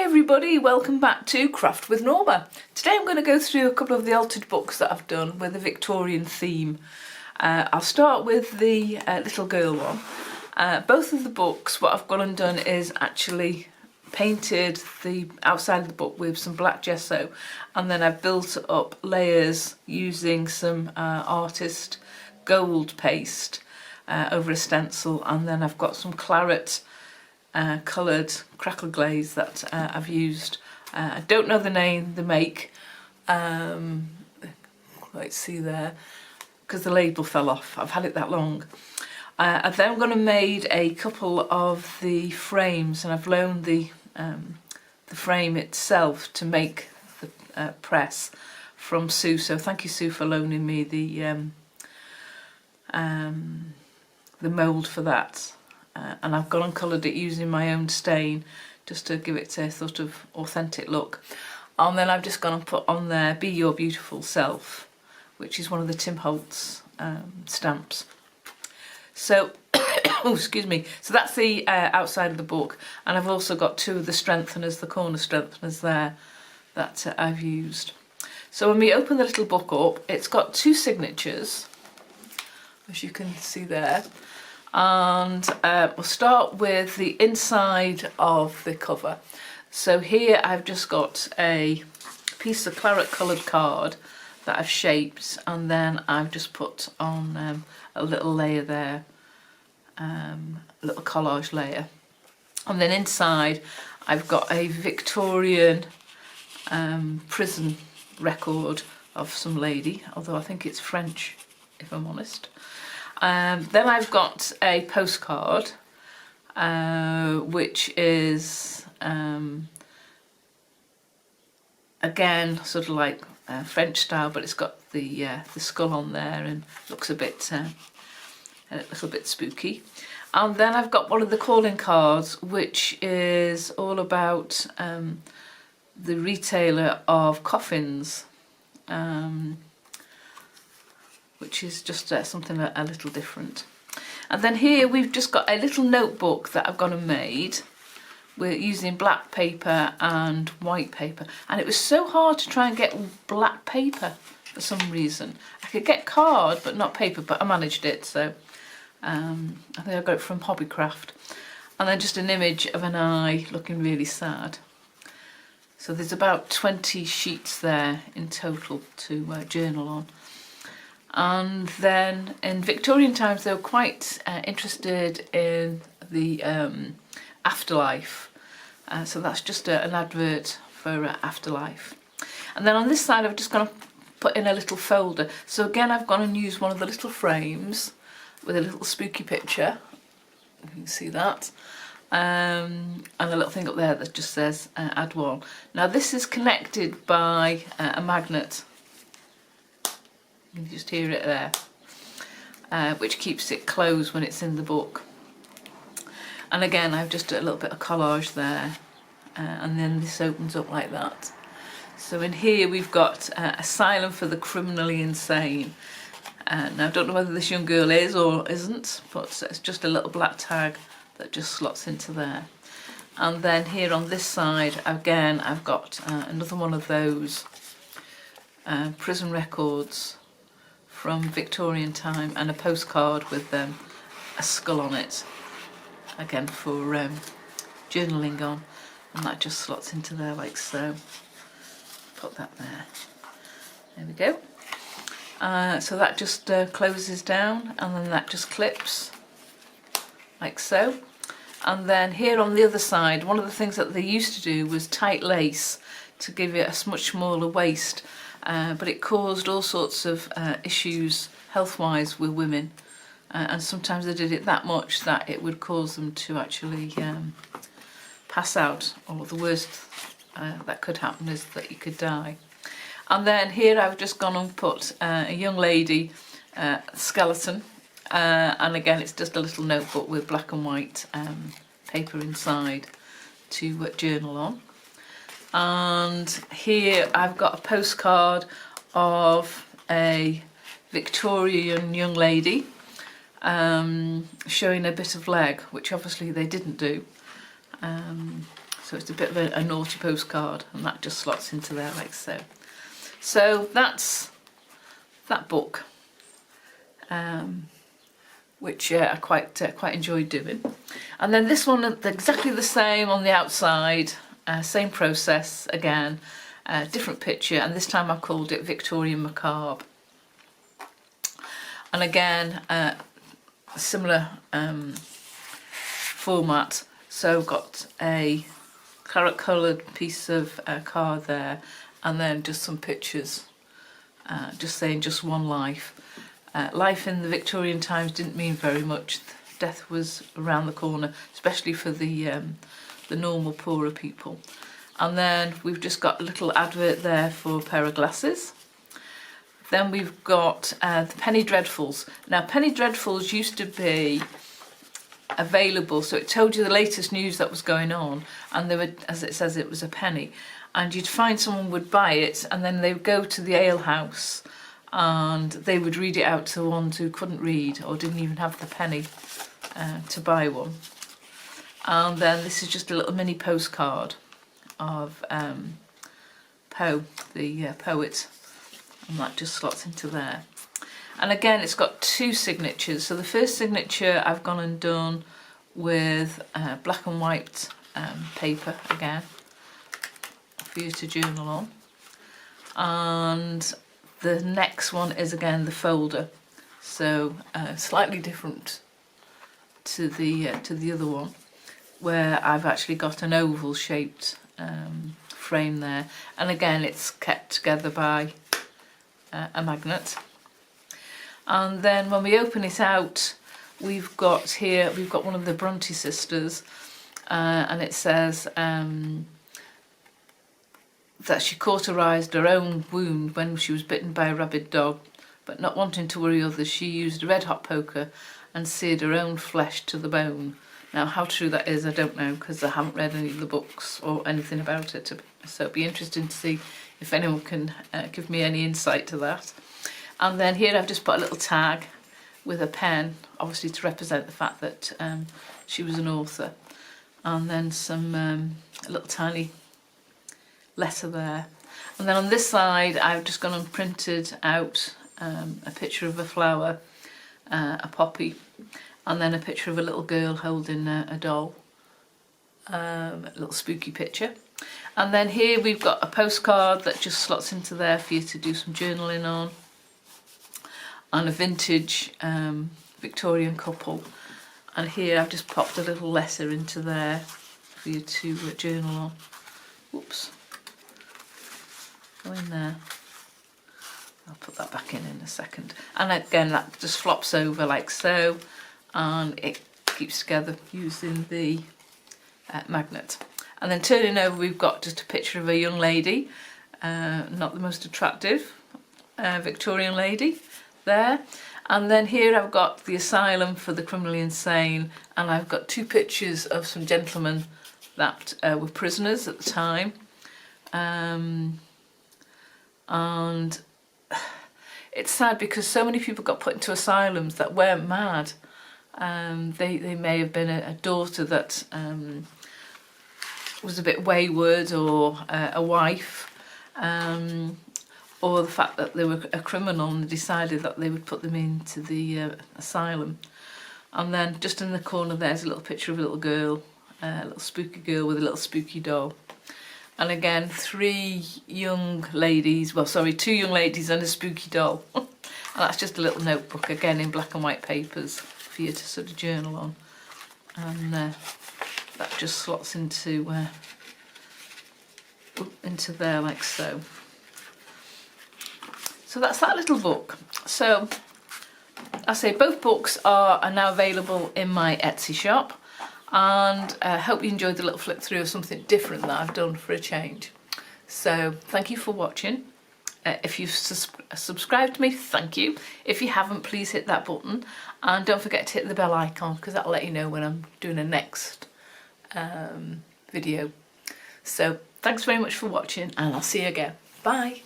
everybody, welcome back to Craft with Norma. Today I'm going to go through a couple of the altered books that I've done with a Victorian theme. I'll start with the little girl one. Both of the books, what I've gone and done is actually painted the outside of the book with some black gesso, and then I've built up layers using some artist gold paste over a stencil, and then I've got some claret coloured crackle glaze that I've used. I don't know the name, the make, let's see there, because the label fell off. I've had it that long. I've then gone and made a couple of the frames, and I've loaned the frame itself to make the press from Sue. So thank you, Sue, for loaning me the mould for that. And I've gone and coloured it using my own stain just to give it a sort of authentic look. And then I've just gone and put on there Be Your Beautiful Self, which is one of the Tim Holtz stamps. So, oh, excuse me, so that's the outside of the book, and I've also got two of the strengtheners, the corner strengtheners there, that I've used. So when we open the little book up, it's got two signatures, as you can see there. And we'll start with the inside of the cover. So here I've just got a piece of claret coloured card that I've shaped, and then I've just put on a little layer there, a little collage layer. And then inside I've got a Victorian prison record of some lady, although I think it's French, if I'm honest. Then I've got a postcard, which is again sort of like French style, but it's got the skull on there and looks a little bit spooky. And then I've got one of the calling cards, which is all about the retailer of coffins. Which is just something a little different. And then here we've just got a little notebook that I've gone and made. We're using black paper and white paper, and it was so hard to try and get black paper for some reason. I could get card but not paper, but I managed it, so I think I got it from Hobbycraft. And then just an image of an eye looking really sad. So there's about 20 sheets there in total to journal on. And then in Victorian times they were quite interested in the afterlife, so that's just an advert for afterlife. And then on this side I've just gone to put in a little folder. So again I've gone and used one of the little frames with a little spooky picture, you can see that, and a little thing up there that just says add one. Now this is connected by a magnet. You can just hear it there, which keeps it closed when it's in the book. And again I've just done a little bit of collage there, and then this opens up like that. So in here we've got Asylum for the Criminally Insane. Now I don't know whether this young girl is or isn't, but it's just a little black tag that just slots into there. And then here on this side again I've got another one of those prison records from Victorian time, and a postcard with a skull on it, again for journaling on, and that just slots into there like so. Put that there. There we go. So that just closes down, and then that just clips like so. And then here on the other side, one of the things that they used to do was tight lace to give it a much smaller waist. But it caused all sorts of issues health-wise with women, and sometimes they did it that much that it would cause them to actually pass out, or the worst that could happen is that you could die. And then here I've just gone and put a young lady skeleton, and again it's just a little notebook with black and white paper inside to journal on. And here I've got a postcard of a Victorian young lady showing a bit of leg, which obviously they didn't do. So it's a bit of a naughty postcard, and that just slots into there like so. So that's that book, which I quite enjoyed doing. And then this one, exactly the same on the outside, same process again, different picture, and this time I called it Victorian Macabre. And again, a similar format. So got a claret coloured piece of card there, and then just some pictures, just saying just one life. Life in the Victorian times didn't mean very much. Death was around the corner, especially for the normal poorer people. And then we've just got a little advert there for a pair of glasses. Then we've got the Penny Dreadfuls. Now, Penny Dreadfuls used to be available, so it told you the latest news that was going on, and they were, as it says, it was a penny. And you'd find someone would buy it, and then they would go to the ale house and they would read it out to ones who couldn't read or didn't even have the penny to buy one. And then this is just a little mini postcard of Poe, the poet, and that just slots into there. And again, it's got two signatures. So the first signature I've gone and done with black and white paper again for you to journal on. And the next one is again the folder, so slightly different to the other one, where I've actually got an oval shaped frame there, and again it's kept together by a magnet. And then when we open it out, we've got one of the Bronte sisters, and it says that she cauterised her own wound when she was bitten by a rabid dog, but not wanting to worry others, she used a red hot poker and seared her own flesh to the bone. Now, how true that is, I don't know, because I haven't read any of the books or anything about it, so it'd be interesting to see if anyone can give me any insight to that. And then here I've just put a little tag with a pen, obviously to represent the fact that she was an author, and then some a little tiny letter there. And then on this side I've just gone and printed out a picture of a flower, a poppy, and then a picture of a little girl holding a doll, a little spooky picture. And then here we've got a postcard that just slots into there for you to do some journaling on, and a vintage Victorian couple. And here I've just popped a little letter into there for you to journal on. Whoops. Go in there. I'll put that back in a second. And again, that just flops over like so, and it keeps together using the magnet. And then turning over, we've got just a picture of a young lady, not the most attractive Victorian lady there. And then here I've got the asylum for the criminally insane, and I've got two pictures of some gentlemen that were prisoners at the time. And it's sad because so many people got put into asylums that weren't mad. They may have been a daughter that was a bit wayward, or a wife, or the fact that they were a criminal and decided that they would put them into the asylum. And then just in the corner there's a little picture of a little girl, a little spooky girl with a little spooky doll. And again, two young ladies and a spooky doll. And that's just a little notebook, again in black and white papers for you to sort of journal on. And that just slots into there like so. So that's that little book. So I say both books are now available in my Etsy shop, and I hope you enjoyed the little flip through of something different that I've done for a change. So thank you for watching. If you've subscribed to me, thank you. If you haven't, please hit that button, and don't forget to hit the bell icon, because that'll let you know when I'm doing a next video. So thanks very much for watching, and I'll see you again. Bye.